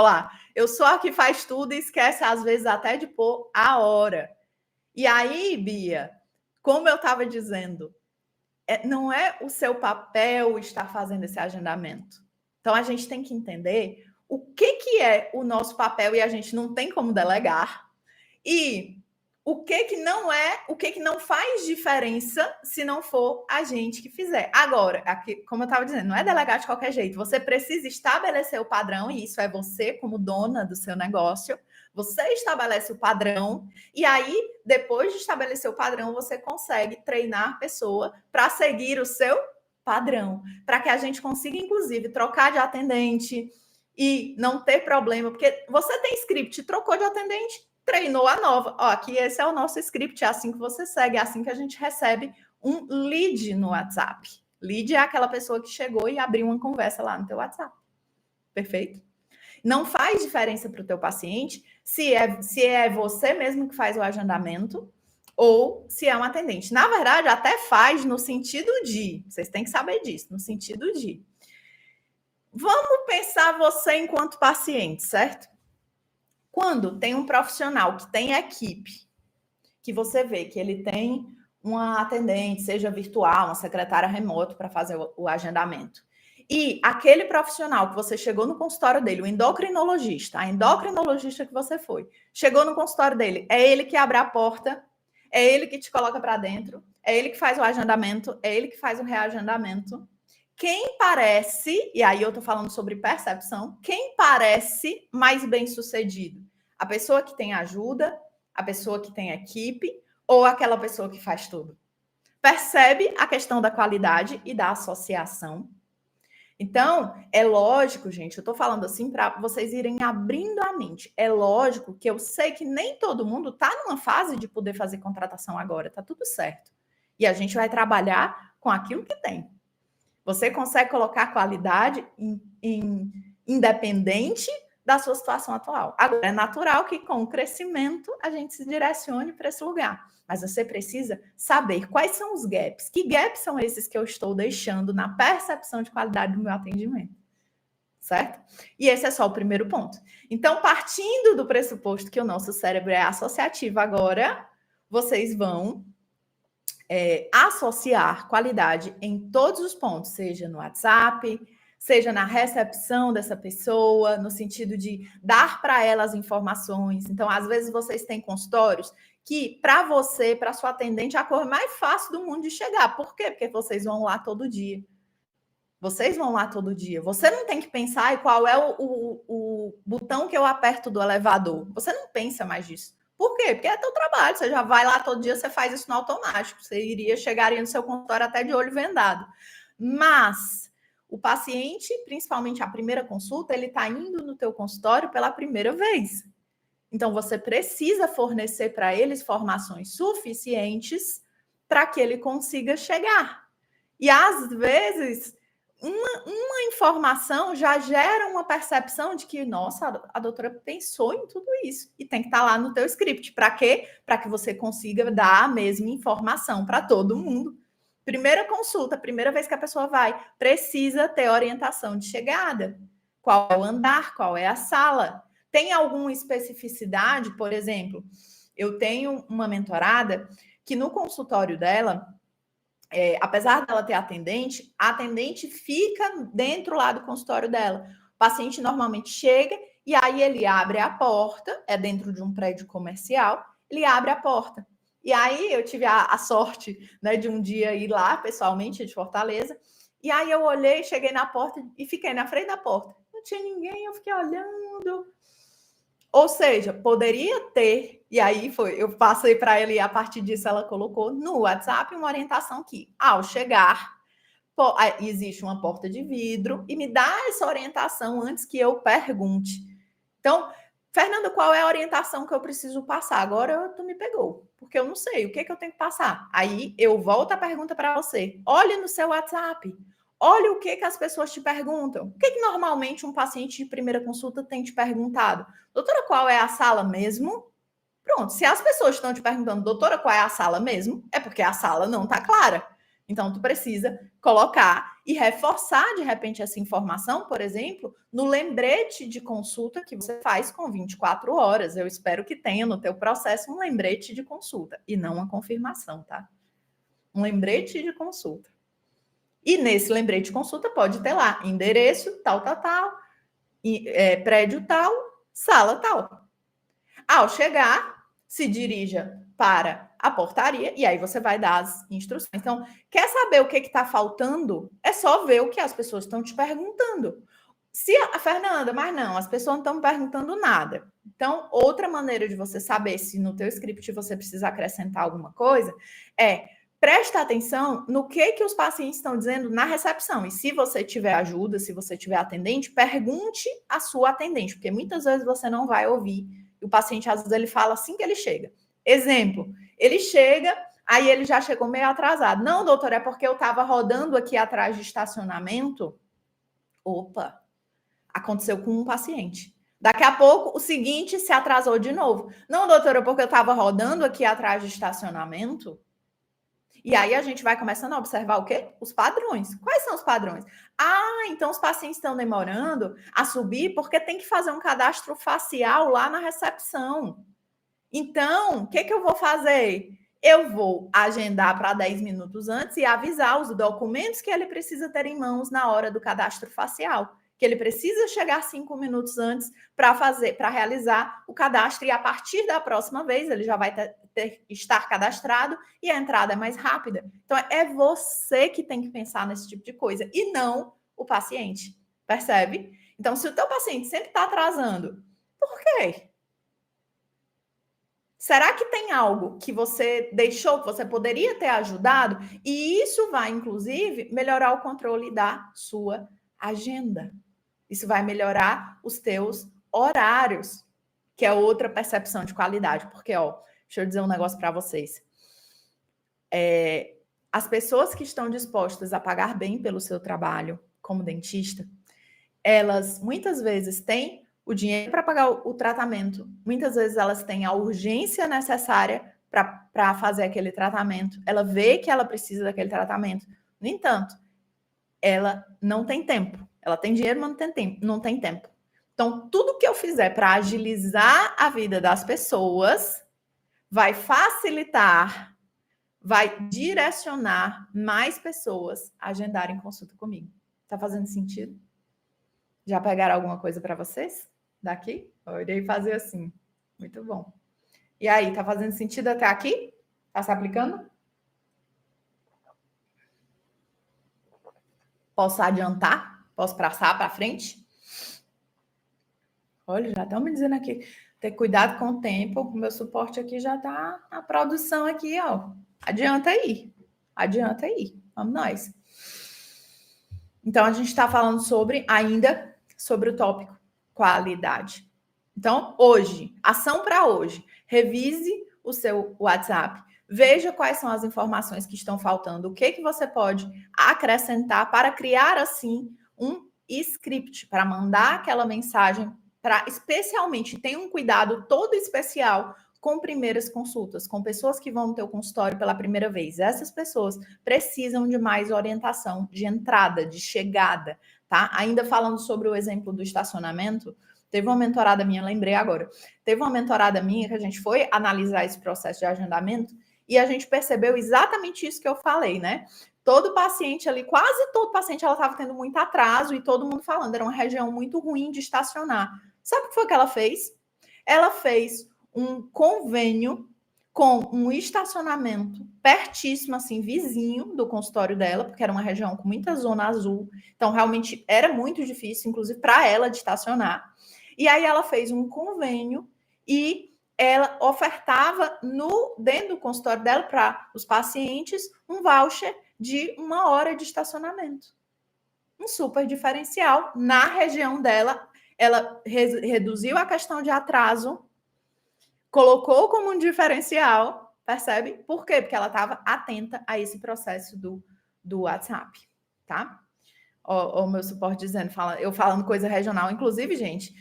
lá, eu sou a que faz tudo e esquece, às vezes, até de pôr a hora. E aí, Bia, como eu estava dizendo, não é o seu papel estar fazendo esse agendamento. Então, a gente tem que entender o que é o nosso papel e a gente não tem como delegar. E o que não é, o que não faz diferença se não for a gente que fizer. Agora, aqui, como eu estava dizendo, não é delegar de qualquer jeito. Você precisa estabelecer o padrão, e isso é você, como dona do seu negócio. Você estabelece o padrão, e aí, depois de estabelecer o padrão, você consegue treinar a pessoa para seguir o seu padrão, para que a gente consiga, inclusive, trocar de atendente e não ter problema, porque você tem script, trocou de atendente, treinou a nova. Ó, aqui esse é o nosso script, é assim que você segue, é assim que a gente recebe um lead no WhatsApp. Lead é aquela pessoa que chegou e abriu uma conversa lá no teu WhatsApp. Perfeito? Não faz diferença para o teu paciente se é você mesmo que faz o agendamento ou se é um atendente. Na verdade, até faz no sentido de, vocês têm que saber disso, no sentido de, vamos pensar você enquanto paciente, certo? Quando tem um profissional que tem equipe, que você vê que ele tem uma atendente, seja virtual, uma secretária remoto para fazer o agendamento, e aquele profissional que você chegou no consultório dele, o endocrinologista, a endocrinologista que você foi, chegou no consultório dele, é ele que abre a porta, é ele que te coloca para dentro, é ele que faz o agendamento, é ele que faz o reagendamento. Quem parece, e aí eu estou falando sobre percepção, quem parece mais bem sucedido? A pessoa que tem ajuda, a pessoa que tem equipe ou aquela pessoa que faz tudo? Percebe a questão da qualidade e da associação? Então, é lógico, gente, eu estou falando assim para vocês irem abrindo a mente. É lógico que eu sei que nem todo mundo está numa fase de poder fazer contratação agora, tá tudo certo. E a gente vai trabalhar com aquilo que tem. Você consegue colocar qualidade independente da sua situação atual. Agora, é natural que com o crescimento a gente se direcione para esse lugar. Mas você precisa saber quais são os gaps. Que gaps são esses que eu estou deixando na percepção de qualidade do meu atendimento? Certo? E esse é só o primeiro ponto. Então, partindo do pressuposto que o nosso cérebro é associativo agora, vocês vão associar qualidade em todos os pontos, seja no WhatsApp, seja na recepção dessa pessoa, no sentido de dar para ela as informações. Então, às vezes, vocês têm consultórios que, para você, para sua atendente, é a cor mais fácil do mundo de chegar. Por quê? Porque vocês vão lá todo dia. Vocês vão lá todo dia. Você não tem que pensar qual é o botão que eu aperto do elevador. Você não pensa mais disso. Por quê? Porque é teu trabalho. Você já vai lá todo dia, você faz isso no automático. Você chegaria no seu consultório até de olho vendado. Mas o paciente, principalmente a primeira consulta, ele está indo no teu consultório pela primeira vez. Então, você precisa fornecer para ele informações suficientes para que ele consiga chegar. E, às vezes, uma informação já gera uma percepção de que, nossa, a doutora pensou em tudo isso. E tem que estar lá no teu script. Para quê? Para que você consiga dar a mesma informação para todo mundo. Primeira consulta, primeira vez que a pessoa vai, precisa ter orientação de chegada. Qual é o andar? Qual é a sala? Tem alguma especificidade? Por exemplo, eu tenho uma mentorada que no consultório dela, apesar dela ter atendente, a atendente fica dentro lá do consultório dela. O paciente normalmente chega e aí ele abre a porta, é dentro de um prédio comercial, ele abre a porta. E aí eu tive a sorte, né, de um dia ir lá pessoalmente de Fortaleza, e aí eu olhei, cheguei na porta e fiquei na frente da porta. Não tinha ninguém, eu fiquei olhando. Ou seja, poderia ter, e aí eu passei para ela e a partir disso ela colocou no WhatsApp uma orientação que, ao chegar, existe uma porta de vidro e me dá essa orientação antes que eu pergunte. Então, Fernanda, qual é a orientação que eu preciso passar? Agora tu me pegou, porque eu não sei o que eu tenho que passar. Aí eu volto a pergunta para você. Olhe no seu WhatsApp. Olha o que as pessoas te perguntam. O que normalmente um paciente de primeira consulta tem te perguntado? Doutora, qual é a sala mesmo? Pronto, se as pessoas estão te perguntando, doutora, qual é a sala mesmo? É porque a sala não está clara. Então, tu precisa colocar e reforçar, de repente, essa informação, por exemplo, no lembrete de consulta que você faz com 24 horas. Eu espero que tenha no teu processo um lembrete de consulta e não uma confirmação, tá? Um lembrete de consulta. E nesse lembrete de consulta pode ter lá endereço, tal, prédio tal, sala tal. Ao chegar, se dirija para a portaria e aí você vai dar as instruções. Então, quer saber o que está faltando? É só ver o que as pessoas estão te perguntando. Se a Fernanda, mas não, as pessoas não estão perguntando nada. Então, outra maneira de você saber se no teu script você precisa acrescentar alguma coisa é presta atenção no que os pacientes estão dizendo na recepção. E se você tiver ajuda, se você tiver atendente, pergunte à sua atendente, porque muitas vezes você não vai ouvir. E o paciente, às vezes, ele fala assim que ele chega. Exemplo, ele chega, aí ele já chegou meio atrasado. Não, doutor, é porque eu estava rodando aqui atrás de estacionamento. Opa, aconteceu com um paciente. Daqui a pouco, o seguinte se atrasou de novo. Não, doutora, porque eu estava rodando aqui atrás de estacionamento. E aí a gente vai começando a observar o quê? Os padrões. Quais são os padrões? Ah, então os pacientes estão demorando a subir porque tem que fazer um cadastro facial lá na recepção. Então, o que eu vou fazer? Eu vou agendar para 10 minutos antes e avisar os documentos que ele precisa ter em mãos na hora do cadastro facial. Que ele precisa chegar 5 minutos antes para realizar o cadastro, e a partir da próxima vez ele já vai estar cadastrado e a entrada é mais rápida. Então, é você que tem que pensar nesse tipo de coisa e não o paciente, percebe? Então, se o teu paciente sempre está atrasando, por quê? Será que tem algo que você deixou, que você poderia ter ajudado? E isso vai, inclusive, melhorar o controle da sua agenda. Isso vai melhorar os teus horários, que é outra percepção de qualidade. Porque, deixa eu dizer um negócio para vocês. As pessoas que estão dispostas a pagar bem pelo seu trabalho como dentista, elas muitas vezes têm o dinheiro para pagar o tratamento. Muitas vezes elas têm a urgência necessária para fazer aquele tratamento. Ela vê que ela precisa daquele tratamento. No entanto, ela não tem tempo. Ela tem dinheiro, mas não tem tempo. Então, tudo que eu fizer para agilizar a vida das pessoas vai facilitar, vai direcionar mais pessoas a agendarem consulta comigo. Tá fazendo sentido? Já pegaram alguma coisa para vocês? Daqui? Eu irei fazer assim. Muito bom. E aí, tá fazendo sentido até aqui? Tá se aplicando? Posso adiantar? Posso passar para frente? Olha, já estão me dizendo aqui. Ter cuidado com o tempo. O meu suporte aqui já tá na produção aqui, ó. Adianta aí. Adianta aí. Vamos nós. Então, a gente está falando ainda sobre o tópico qualidade. Então, hoje, ação para hoje. Revise o seu WhatsApp. Veja quais são as informações que estão faltando. O que você pode acrescentar para criar, assim, um script, para mandar aquela mensagem, especialmente, tenha um cuidado todo especial com primeiras consultas, com pessoas que vão no teu consultório pela primeira vez. Essas pessoas precisam de mais orientação de entrada, de chegada, tá? Ainda falando sobre o exemplo do estacionamento, teve uma mentorada minha, lembrei agora, teve uma mentorada minha que a gente foi analisar esse processo de agendamento e a gente percebeu exatamente isso que eu falei, né? Todo paciente ali, quase todo paciente, ela estava tendo muito atraso e todo mundo falando, era uma região muito ruim de estacionar. Sabe o que foi que ela fez? Ela fez um convênio com um estacionamento pertíssimo, assim, vizinho do consultório dela, porque era uma região com muita zona azul, então realmente era muito difícil, inclusive para ela, de estacionar. E aí ela fez um convênio e ela ofertava dentro do consultório dela para os pacientes um voucher de 1 hora de estacionamento. Um super diferencial na região dela. Ela reduziu a questão de atraso, colocou como um diferencial, percebe? Por quê? Porque ela estava atenta a esse processo do WhatsApp, tá? O meu suporte dizendo, eu falando coisa regional, inclusive, gente,